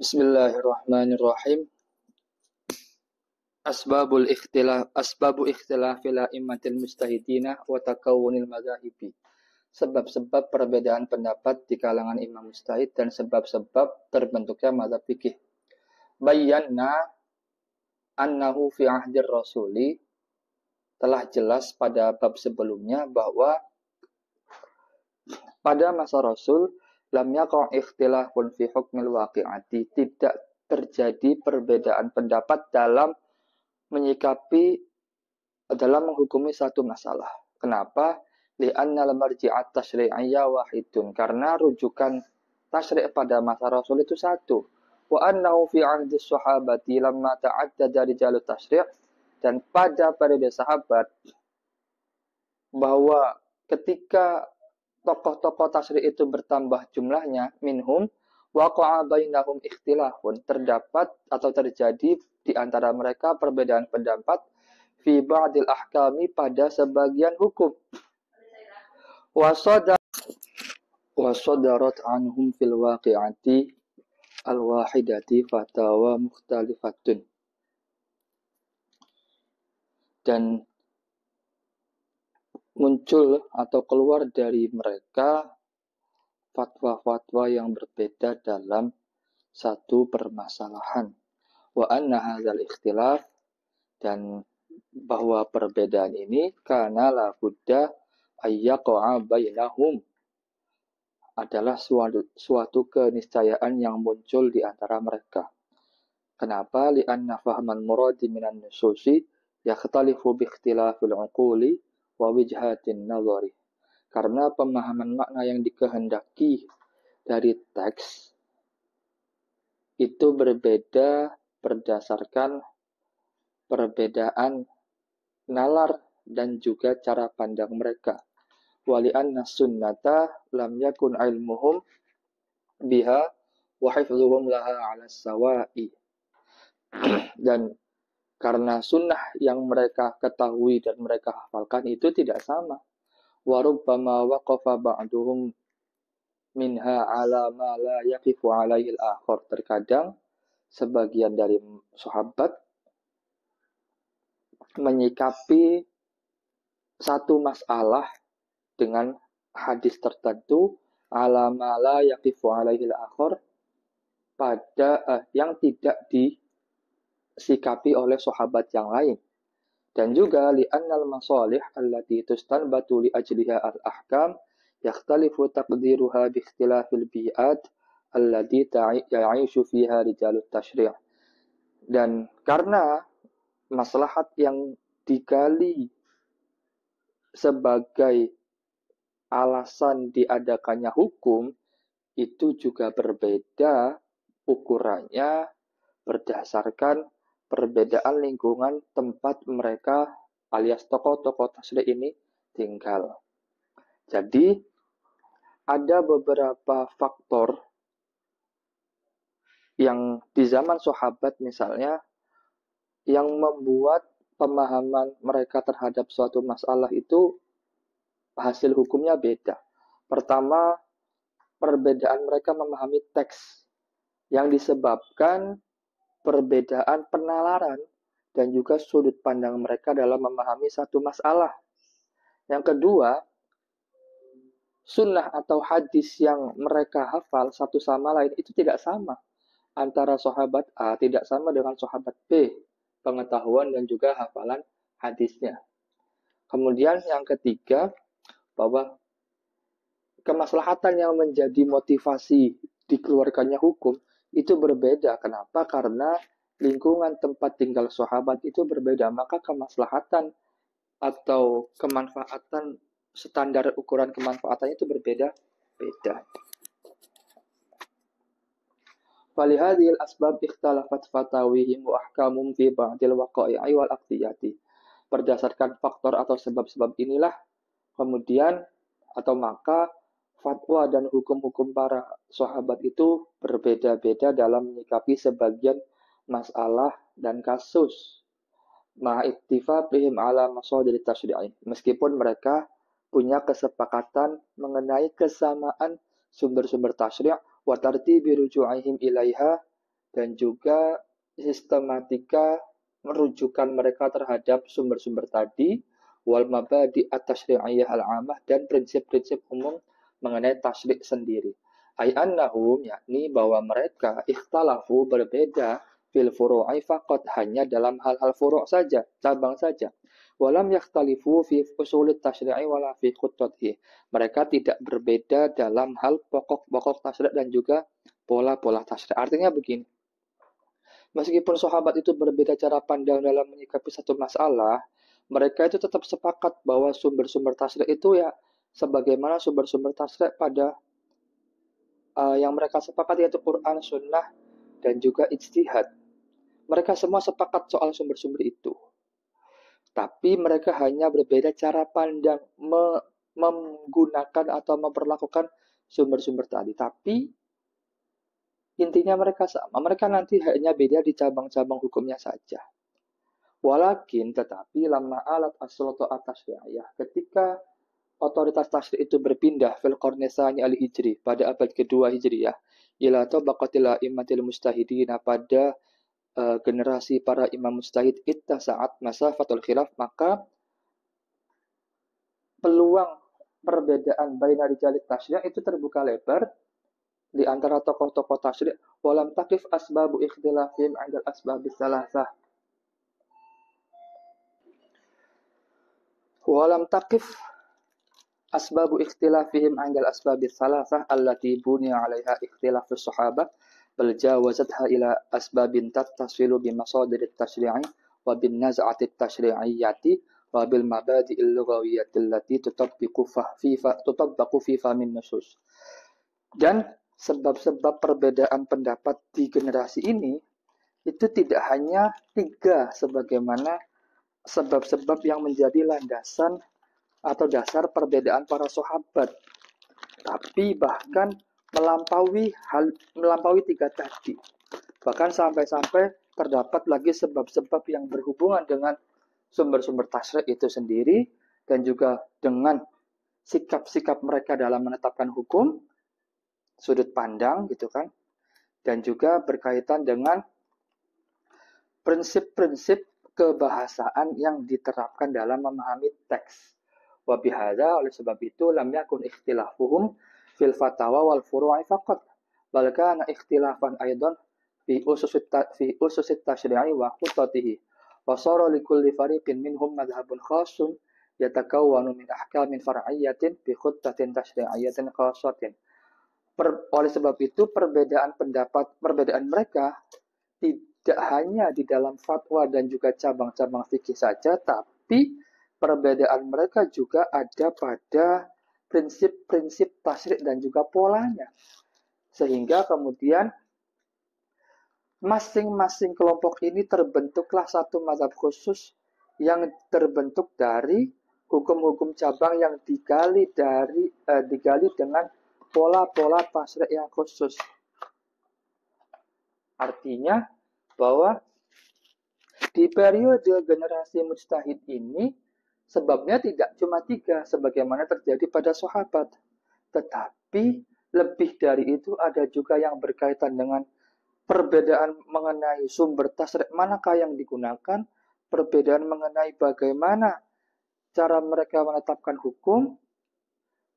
Bismillahirrahmanirrahim. Asbabu ikhtilafil a'immatil mujtahidina wa takawunil madzahibi. Sebab-sebab perbedaan pendapat di kalangan imam mujtahid dan sebab-sebab terbentuknya mazhab fikih. Bayyana annahu fi ahdir rasuli, telah jelas pada bab sebelumnya bahwa pada masa Rasul lam yaqa' ikhtilafun fi hukmil waqi'ati, tidak terjadi perbedaan pendapat dalam menghukumi satu masalah. Kenapa? Li'anna al-marji'at tasyri'iyya wahidun, karena rujukan tasyri' pada masa Rasul itu satu. Wa annahu fi 'ahdi sahabati lamma ta'addada rijalut tasyri', dan pada periode sahabat bahwa ketika tokoh-tokoh tasyri' itu bertambah jumlahnya, minhum waqa'a bainahum ikhtilafun, terdapat atau terjadi di antara mereka perbedaan pendapat fi ba'dil ahkami, pada sebagian hukum. Wasadarat anhum fil waqi'ati al-wahidati fatawa mukhtalifatun, dan muncul atau keluar dari mereka fatwa-fatwa yang berbeda dalam satu permasalahan. Wa anna hadzal ikhtilaf, dan bahwa perbedaan ini kana la budda ayyaqa'a bainahum, adalah suatu keniscayaan yang muncul di antara mereka. Kenapa? Li'anna fahman muradi minan nususi yakhtalifu bi ikhtilafil uquli wa wijhatin nazari. Karena pemahaman makna yang dikehendaki dari teks itu berbeda berdasarkan perbedaan nalar dan juga cara pandang mereka. Wali anna sunnata lam yakun ilmuhum biha wa hifdhuhum laha 'ala sawa'i. Dan karena sunnah yang mereka ketahui dan mereka hafalkan itu tidak sama. Wa rubbama waqafa ba'duhum minha 'ala ma la yaqifu 'alaihi al-akhar. Terkadang sebagian dari sahabat menyikapi satu masalah dengan hadis tertentu, 'ala ma la yaqifu 'alaihi al-akhar, pada yang tidak disikapi oleh sahabat yang lain. Dan juga li'annal masalih allati tustanbatu li ajliha al-ahkam yakhtalifu taqdiruha bi ikhtilafil bi'at allati ya'ishu fiha rijalut tasyri'. Dan karena maslahat yang digali sebagai alasan diadakannya hukum itu juga berbeda ukurannya berdasarkan perbedaan lingkungan tempat mereka alias tokoh-tokoh tasyri' ini tinggal. Jadi ada beberapa faktor yang di zaman sahabat misalnya yang membuat pemahaman mereka terhadap suatu masalah itu hasil hukumnya beda. Pertama, perbedaan mereka memahami teks yang disebabkan perbedaan penalaran dan juga sudut pandang mereka dalam memahami satu masalah. Yang kedua, sunnah atau hadis yang mereka hafal satu sama lain itu tidak sama. Antara sahabat A tidak sama dengan sahabat B, pengetahuan dan juga hafalan hadisnya. Kemudian yang ketiga, bahwa kemaslahatan yang menjadi motivasi dikeluarkannya hukum itu berbeda. Kenapa? Karena lingkungan tempat tinggal sahabat itu berbeda, maka kemaslahatan atau kemanfaatan, standar ukuran kemanfaatannya itu berbeda-beda. Falihadhil asbab ikhtalafat fatawihim wa ahkamum fi ba'dil waqa'i'i wal aqtiyati. Berdasarkan faktor atau sebab-sebab inilah kemudian atau maka fatwa dan hukum-hukum para sahabat itu berbeda-beda dalam menyikapi sebagian masalah dan kasus. Ma'ittifaqihim ala masadir tasyri'i. Meskipun mereka punya kesepakatan mengenai kesamaan sumber-sumber tasyri' wa tartibi ruju'ihim ilaiha, dan juga sistematika merujukan mereka terhadap sumber-sumber tadi, wal mabadi at-tasyri'iyah al-'amah, dan prinsip-prinsip umum mengenai tasyri' sendiri. Ay annahum, yakni bahwa mereka ikhtalafu, berbeda fil furu'i faqat, hanya dalam hal-hal furu' saja, cabang saja. Walam yakhtalifu fi usulit tasyri'i wala fi khuttatihi. Mereka tidak berbeda dalam hal pokok-pokok tasyri' dan juga pola-pola tasyri'. Artinya begini, meskipun sahabat itu berbeda cara pandang dalam menyikapi satu masalah, mereka itu tetap sepakat bahwa sumber-sumber tasyri' itu ya sebagaimana sumber-sumber tasyri' pada yang mereka sepakat, yaitu Quran, Sunnah, dan juga ijtihad. Mereka semua sepakat soal sumber-sumber itu. Tapi mereka hanya berbeda cara pandang menggunakan atau memperlakukan sumber-sumber tadi. Tapi intinya mereka sama. Mereka nanti hanya beda di cabang-cabang hukumnya saja. Walakin tetapi lama alat as-sulta at-tasyri'iyah, ketika otoritas tasyri' itu berpindah fil qarni tsani al-hijri, pada abad kedua Hijriyah, ila tabaqatil a'immatil mujtahidin, pada generasi para imam mujtahid, saat masa fatul khilaf, maka peluang perbedaan baina rijalit tasyri' itu terbuka lebar di antara tokoh-tokoh tasyri'. Walam takif asbabu ikhtilafihim 'inda al-asbabis salasah. Walam takif asbabu ikhtilafihim 'inda al-asbabis salasah allati buniya 'alaiha ikhtilafus sahabah, bal jawazatha ila asbabin tattasilu bi masadirit tasyri'i wa bin naz'atit tasyri'iyyati wa bil mabadi'il lughawiyyati allati tutabbaqu fi min nusus. Dan sebab-sebab perbedaan pendapat di generasi ini itu tidak hanya 3 sebagaimana sebab-sebab yang menjadi landasan atau dasar perbedaan para sahabat, tapi bahkan melampaui 3 tadi. Bahkan sampai-sampai terdapat lagi sebab-sebab yang berhubungan dengan sumber-sumber tasyri' itu sendiri, dan juga dengan sikap-sikap mereka dalam menetapkan hukum, sudut pandang gitu kan, dan juga berkaitan dengan prinsip-prinsip kebahasaan yang diterapkan dalam memahami teks. Wa bihadza, oleh sebab itu, lam yakun ikhtilafuhum fil fatawa wal furu'i faqat, bal kana ikhtilafan aidan fi ususit tasyri'i wa khutatihi. Wa sara likulli fariqin minhum madhhabun khasun yatakawwanu min ahkamin far'iyyatin bi khuttatin tasyri'iyyatin khassatin. Oleh sebab itu, perbedaan pendapat, perbedaan mereka tidak hanya di dalam fatwa dan juga cabang-cabang fikih saja, tapi perbedaan mereka juga ada pada prinsip-prinsip tasyri' dan juga polanya. Sehingga kemudian masing-masing kelompok ini terbentuklah satu mazhab khusus yang terbentuk dari hukum-hukum cabang yang digali dengan pola-pola tasyri' yang khusus. Artinya bahwa di periode generasi mujtahid ini sebabnya tidak cuma 3 sebagaimana terjadi pada sahabat, tetapi lebih dari itu ada juga yang berkaitan dengan perbedaan mengenai sumber tasyri' manakah yang digunakan, perbedaan mengenai bagaimana cara mereka menetapkan hukum,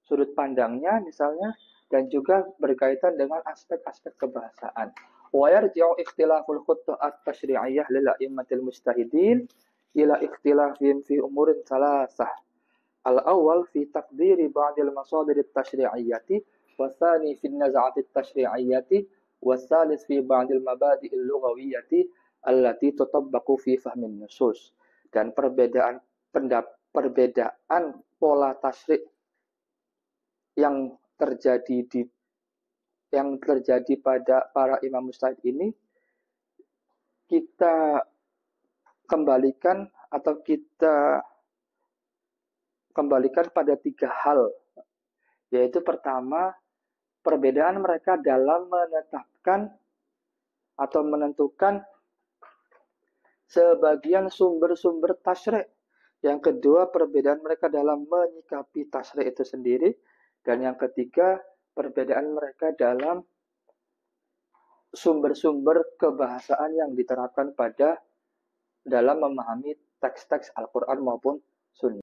sudut pandangnya misalnya, dan juga berkaitan dengan aspek-aspek kebahasaan. Wa yarji'u ikhtilaful khuttah at-tasyri'iyyah lil a'immatil mujtahidin ila ikhtilafihim fi umurin salasah. Al-awwal fi taqdiri ba'dil masadir at-tasyri'iyyati, wa tsani fi an-naz'ati at-tasyri'iyyati, wa tsalits fi ba'dil mabadi'il lughawiyyati allati tutabbaqu fi fahmin nusus. Dan perbedaan pola tasyri' yang terjadi pada para imam mujtahid ini kita kembalikan pada 3 hal, yaitu pertama, perbedaan mereka dalam menetapkan atau menentukan sebagian sumber-sumber tasyri'. Yang kedua, perbedaan mereka dalam menyikapi tasyri' itu sendiri. Dan yang ketiga, perbedaan mereka dalam sumber-sumber kebahasaan yang diterapkan pada dalam memahami teks-teks Al-Quran maupun Sunnah.